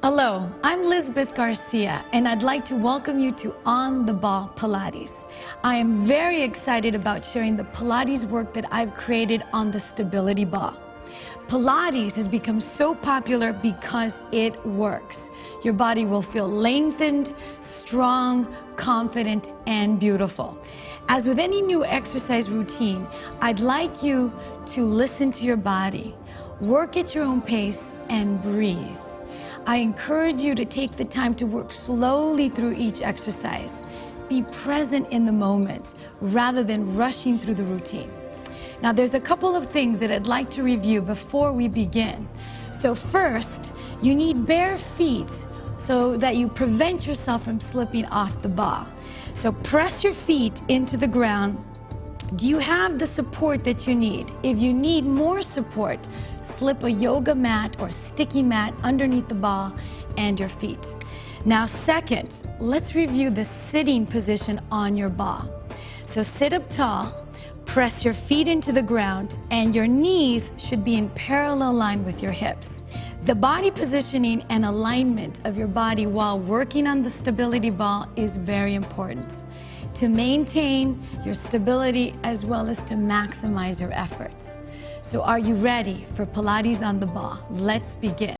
Hello, I'm Lizbeth Garcia, and I'd like to welcome you to On the Ball Pilates. I am very excited about sharing the Pilates work that I've created on the stability ball. Pilates has become so popular because it works. Your body will feel lengthened, strong, confident, and beautiful. As with any new exercise routine, I'd like you to listen to your body, work at your own pace, and breathe. I encourage you to take the time to work slowly through each exercise. Be present in the moment rather than rushing through the routine. Now, there's a couple of things that I'd like to review before we begin. So first, you need bare feet so that you prevent yourself from slipping off the ball. So press your feet into the ground. Do you have the support that you need? If you need more support, slip a yoga mat or sticky mat underneath the ball and your feet. Now second, let's review the sitting position on your ball. So sit up tall, press your feet into the ground, and your knees should be in parallel line with your hips. The body positioning and alignment of your body while working on the stability ball is very important to maintain your stability as well as to maximize your efforts. So are you ready for Pilates on the ball? Let's begin.